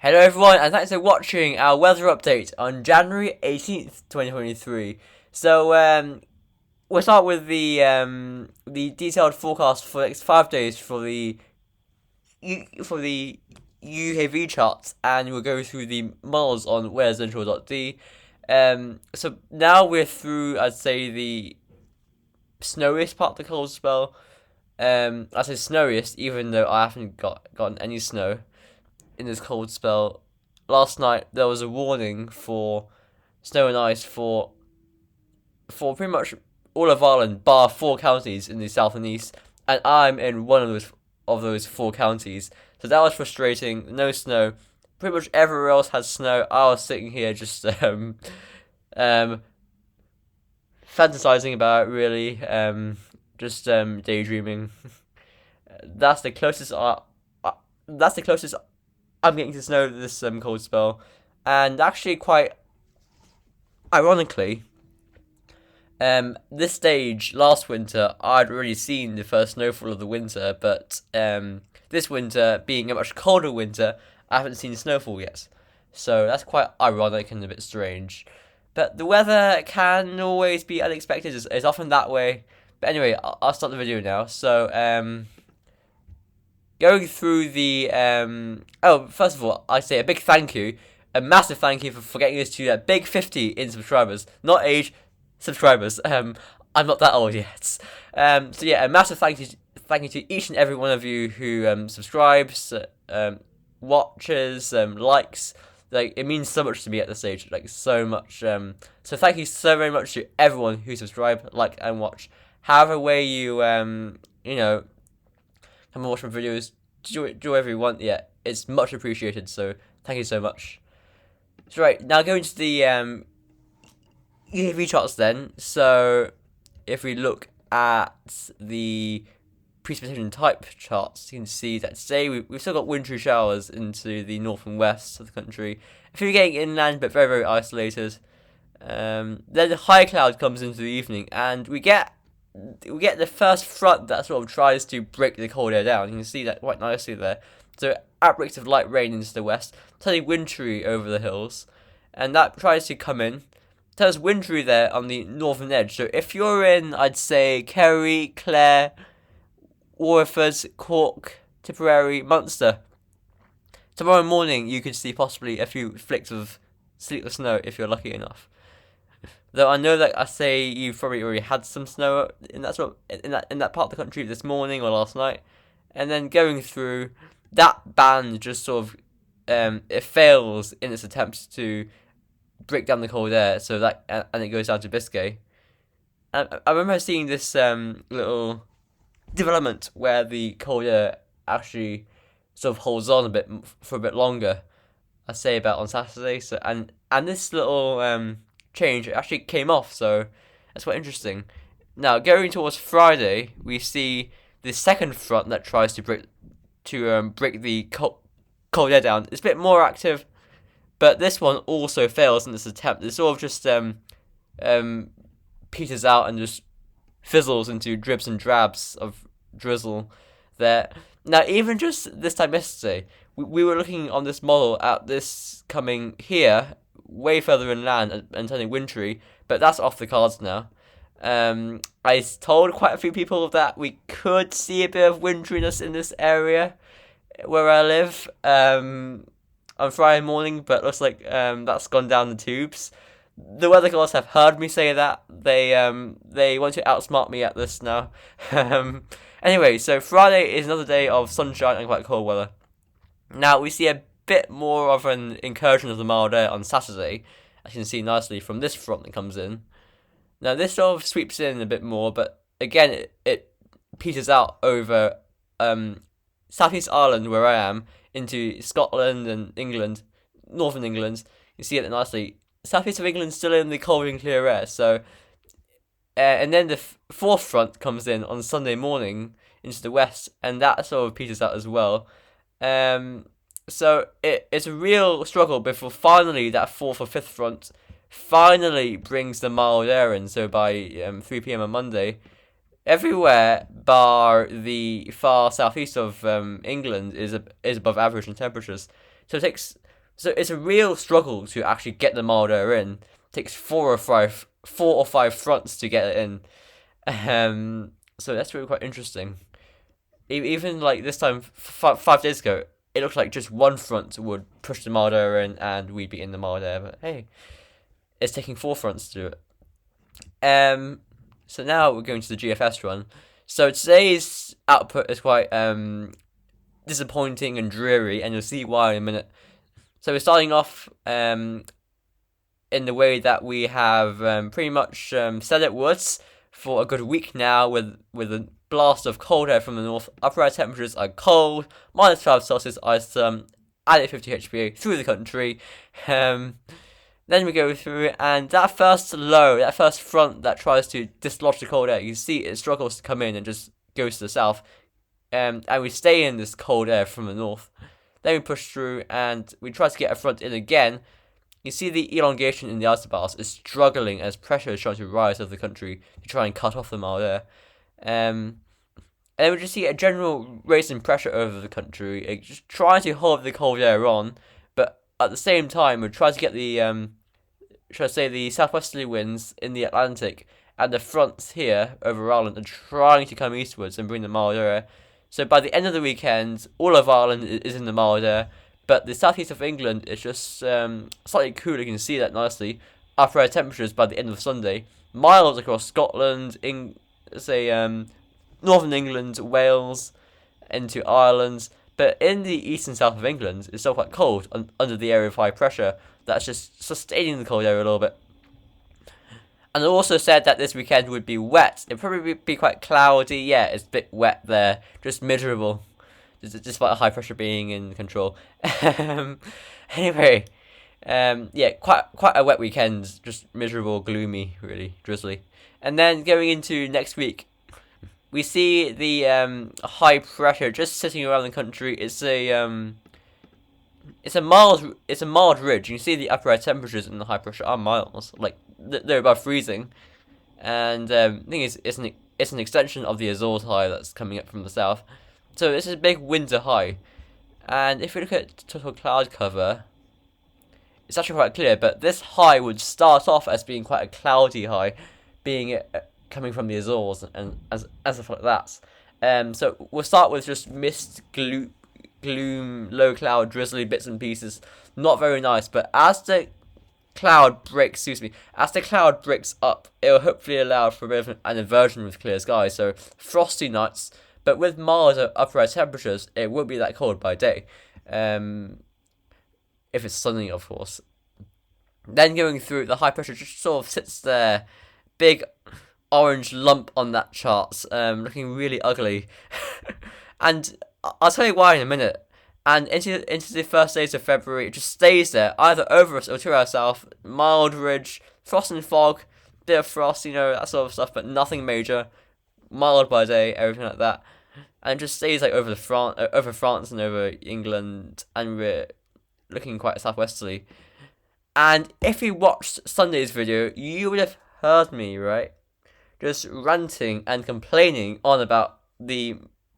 Hello everyone, and thanks for watching our weather update on January 18th, 2023. We'll start with the detailed forecast for the next 5 days for the UKV charts, and we'll go through the models on weathercentral.d. So now we're through, I'd say, the snowiest part of the cold spell. I say snowiest, even though I haven't gotten any snow in this cold spell. Last night there was a warning for snow and ice for pretty much all of Ireland, bar 4 counties in the south and east, and I'm in one of those 4 counties. So that was frustrating. No snow. Pretty much everywhere else had snow. I was sitting here just fantasizing about it, really, daydreaming. That's the closest that's the closest I'm getting to snow this cold spell, and actually, quite ironically, this stage last winter I'd already seen the first snowfall of the winter, but this winter, being a much colder winter, I haven't seen snowfall yet. So that's quite ironic and a bit strange. But the weather can always be unexpected. It's often that way. But anyway, I'll start the video now. So going through the first of all, I say a big thank you, a massive thank you for getting us to that big 50 in subscribers, not age, subscribers. I'm not that old yet. So yeah, a massive thank you to each and every one of you who subscribes, watches, likes. Like, it means so much to me at this stage, like so much. So thank you so very much to everyone who subscribe, like, and watch. However way you come and watch my videos, do whatever you want. Yeah, it's much appreciated. So thank you so much. So right, now going to the UKV charts then. So if we look at the precipitation type charts, you can see that today we've still got wintry showers into the north and west of the country. A few getting inland, but very, very isolated. Then the high cloud comes into the evening, and we get the first front that sort of tries to break the cold air down. You can see that quite nicely there. So outbreaks of light rain into the west, turning wintry over the hills, and that tries to come in. Turns wintry there on the northern edge. So if you're in, I'd say, Kerry, Clare, Waterford, Cork, Tipperary, Munster, tomorrow morning you could see possibly a few flicks of sleetless snow if you're lucky enough. Though I know that I say you've probably already had some snow in that part of the country this morning or last night, and then going through that band just sort of it fails in its attempts to break down the cold air, so that and it goes down to Biscay. And I remember seeing this little development where the cold air actually sort of holds on a bit for a bit longer. I say about on Saturday. So and this little change actually came off, so that's quite interesting. Now going towards Friday, we see the second front that tries to break the cold air down. It's a bit more active, but this one also fails in this attempt. It sort of just peters out and just fizzles into dribs and drabs of drizzle there. Now, even just this time yesterday, we were looking on this model at this coming here, way further inland and turning wintry, but that's off the cards now. I told quite a few people that we could see a bit of wintriness in this area where I live on Friday morning, but looks like that's gone down the tubes. The weather gods have heard me say that. They want to outsmart me at this now. Anyway, so Friday is another day of sunshine and quite cold weather. Now we see a bit more of an incursion of the mild air on Saturday, as you can see nicely from this front that comes in. Now this sort of sweeps in a bit more, but again it peters out over Southeast Ireland, where I am, into Scotland and England, northern England. You see it nicely. Southeast of England still in the cold and clear air, so and then the fourth front comes in on Sunday morning into the west, and that sort of peters out as well. So it's a real struggle before finally that fourth or fifth front finally brings the mild air in. So by 3 p.m. on Monday, everywhere bar the far southeast of England is above average in temperatures. So it takes So it's a real struggle to actually get the mild air in. It takes four or five fronts to get it in. So that's really quite interesting. Even like this time, 5 days ago, it looked like just one front would push the mild air in and we'd be in the mild air. But hey, it's taking four fronts to do it. So now we're going to the GFS run. So today's output is quite disappointing and dreary, and you'll see why in a minute. So we're starting off in the way that we have pretty much said it would for a good week now, with a blast of cold air from the north. Upper air temperatures are cold, -12 Celsius ice, added 50 HPA through the country. Then we go through, and that first front that tries to dislodge the cold air, you see it struggles to come in and just goes to the south. And we stay in this cold air from the north. Then we push through, and we try to get a front in again. You see the elongation in the isobars is struggling as pressure is trying to rise over the country to try and cut off the mild air. And then we just see a general raise in pressure over the country, just trying to hold the cold air on, but at the same time we try to get the the southwesterly winds in the Atlantic, and the fronts here over Ireland are trying to come eastwards and bring the mild air. So by the end of the weekend, all of Ireland is in the mild air, but the southeast of England is just slightly cooler. You can see that nicely. Upper air temperatures by the end of Sunday, mild across Scotland, northern England, Wales, into Ireland. But in the east and south of England, it's still quite cold under the area of high pressure. That's just sustaining the cold air a little bit. And I also said that this weekend would be wet. It'd probably be quite cloudy. Yeah, it's a bit wet there. Just miserable. Despite high pressure being in control. Anyway, quite a wet weekend. Just miserable, gloomy, really, drizzly. And then going into next week, we see the high pressure just sitting around the country. It's a mild ridge. You can see the upper air temperatures in the high pressure are miles, like they're above freezing. And the thing is, it's an extension of the Azores high that's coming up from the south. So this is a big winter high. And if we look at total cloud cover, it's actually quite clear. But this high would start off as being quite a cloudy high, being coming from the Azores and as stuff like that. So we'll start with just mist, gloom, low cloud, drizzly bits and pieces. Not very nice. But as the cloud breaks up, it will hopefully allow for a bit of an inversion with clear skies. So frosty nights. But with milder upper air temperatures, it won't be that cold by day. If it's sunny, of course. Then going through, the high pressure just sort of sits there. Big orange lump on that chart. Looking really ugly. And I'll tell you why in a minute. And into the first days of February, it just stays there, either over us or to our south. Mild ridge, frost and fog, bit of frost, that sort of stuff, but nothing major. Mild by day, everything like that. And it just stays like over France and over England, and we're looking quite southwesterly. And if you watched Sunday's video, you would have heard me, right? Just ranting and complaining on about the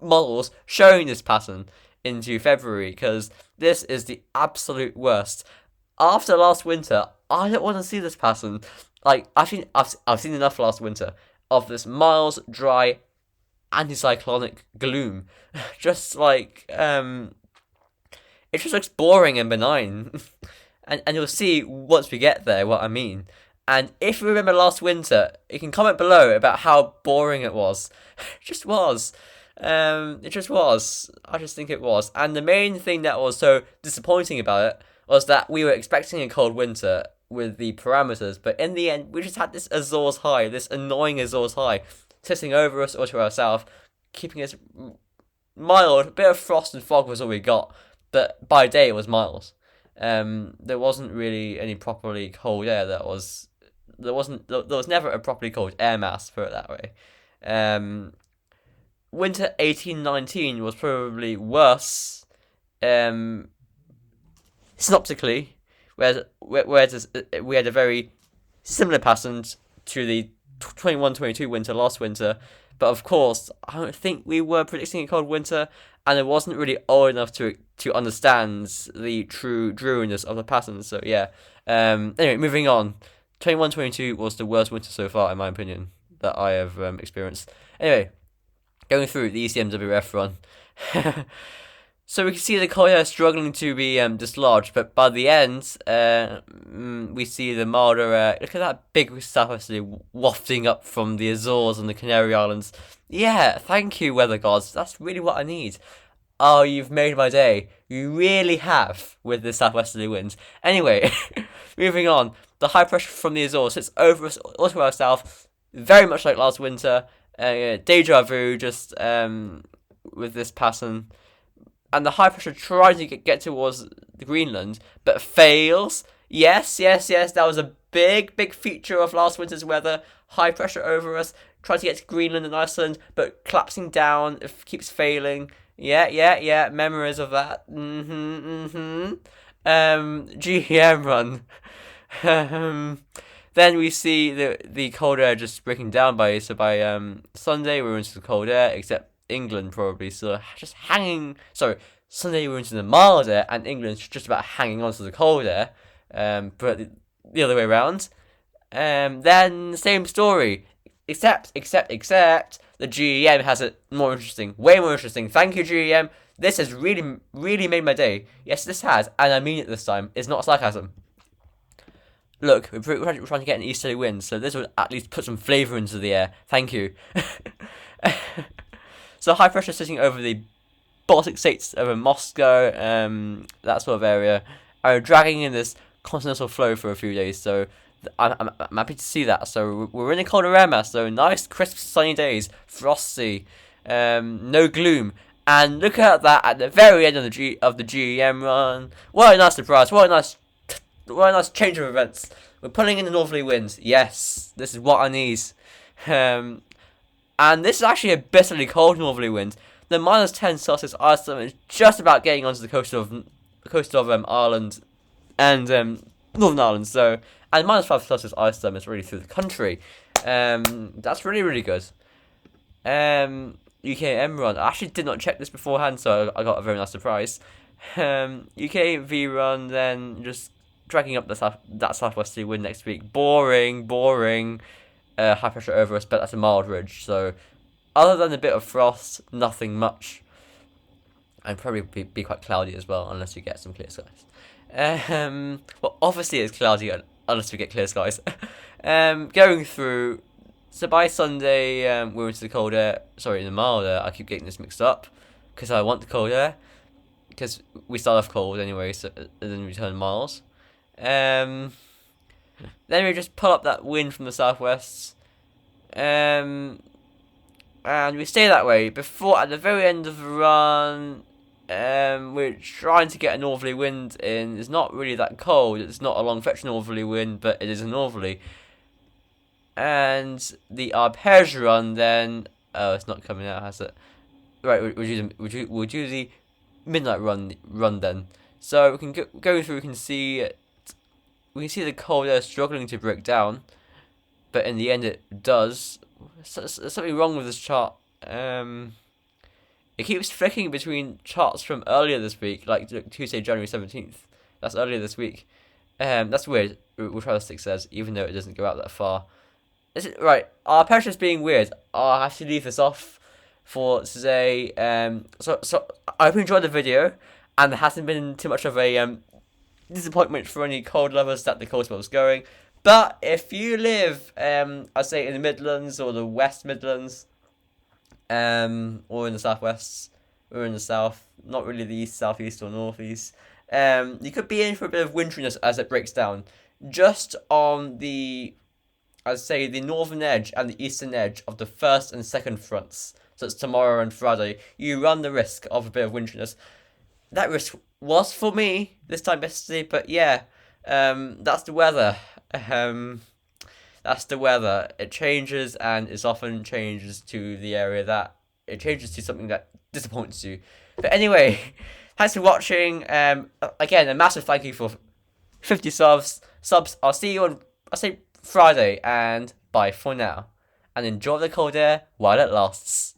models showing this pattern into February, because this is the absolute worst. After last winter, I don't want to see this pattern. Like I've seen enough last winter of this mild, dry, anticyclonic gloom. Just like it just looks boring and benign. and you'll see once we get there what I mean. And if you remember last winter, you can comment below about how boring it was. It just was. It just was. I just think it was. And the main thing that was so disappointing about it was that we were expecting a cold winter with the parameters, but in the end, we just had this Azores high, this annoying Azores high, sitting over us or to our south, keeping us mild. A bit of frost and fog was all we got, but by day it was mild. There wasn't really any properly cold air. There was never a properly cold air mass, put it that way. Winter 1819 was probably worse, synoptically, whereas we had a very similar pattern to the 21-22 winter last winter. But of course, I don't think we were predicting a cold winter, and I wasn't really old enough to understand the true dreariness of the patterns. So yeah. Anyway, moving on. 21-22 was the worst winter so far, in my opinion, that I have experienced. Anyway, going through the ECMWF run. So we can see the cold air struggling to be dislodged, but by the end, we see the milder air. Look at that big southwesterly wafting up from the Azores and the Canary Islands. Yeah, thank you, weather gods. That's really what I need. Oh, you've made my day. You really have with the southwesterly winds. Anyway, moving on. The high pressure from the Azores sits over us all to our south, very much like last winter. Deja vu, just with this pattern. And the high pressure tries to get towards the Greenland, but fails. Yes, that was a big feature of last winter's weather. High pressure over us, trying to get to Greenland and Iceland, but collapsing down, it keeps failing. Yeah, memories of that. GEM run. Then we see the cold air just breaking down by Sunday we're into the cold air, except England probably still just hanging. Sorry, Sunday we're into the mild air, and England's just about hanging on to the cold air. But the other way around. Then same story, except the GEM has it more interesting, way more interesting. Thank you, GEM. This has really made my day. Yes, this has, and I mean it this time. It's not sarcasm. Look, we're trying to get an easterly wind, so this would at least put some flavour into the air. Thank you. So high pressure sitting over the Baltic states, over Moscow, that sort of area, are dragging in this continental flow for a few days. So I'm happy to see that. So we're in a colder air mass. So nice, crisp, sunny days, frosty, no gloom. And look at that at the very end of the GEM run. What a nice surprise! What a nice change of events. We're pulling in the northerly winds. Yes, this is what I need. And this is actually a bitterly cold northerly wind. The -10 Celsius ice storm is just about getting onto the coast of Ireland and Northern Ireland. So, and -5 Celsius ice storm is really through the country. That's really good. UKM run. I actually did not check this beforehand, so I got a very nice surprise. UKV run, then just dragging up that southwesterly wind next week. Boring. High pressure over us, but that's a mild ridge. So, other than a bit of frost, nothing much. And probably be quite cloudy as well, unless you get some clear skies. Well, obviously it's cloudy unless we get clear skies. Going through. So by Sunday, we're into the cold air. Sorry, in the mild air. I keep getting this mixed up because I want the cold air. Because we start off cold anyway, so and then we turn mild. Then we just pull up that wind from the southwest, and we stay that way. Before, at the very end of the run, we're trying to get a northerly wind in. It's not really that cold. It's not a long fetch northerly wind, but it is a northerly. And the arpege run then. Oh, it's not coming out, has it? Right, we'll do the midnight run then. So we can go through. We can see the cold air struggling to break down, but in the end it does. There's something wrong with this chart. It keeps flicking between charts from earlier this week, like Tuesday, January 17th. That's earlier this week. That's weird, Ultralistic says, even though it doesn't go out that far. Right, our pressure's being weird. I'll have to leave this off for today. So I hope you enjoyed the video, and there hasn't been too much of a disappointment for any cold lovers that the cold spell was going. But if you live, I'd say in the Midlands or the West Midlands, or in the Southwest, or in the South, not really the East, Southeast, or Northeast, you could be in for a bit of winteriness as it breaks down. Just on the, I'd say, the northern edge and the eastern edge of the first and second fronts, so it's tomorrow and Friday, you run the risk of a bit of winteriness. That risk was for me this time yesterday, but yeah, that's the weather. That's the weather. It changes, and it often changes to the area that it changes to something that disappoints you. But anyway, thanks for watching. Again, a massive thank you for 50 subs. I'll see you on, Friday, and bye for now. And enjoy the cold air while it lasts.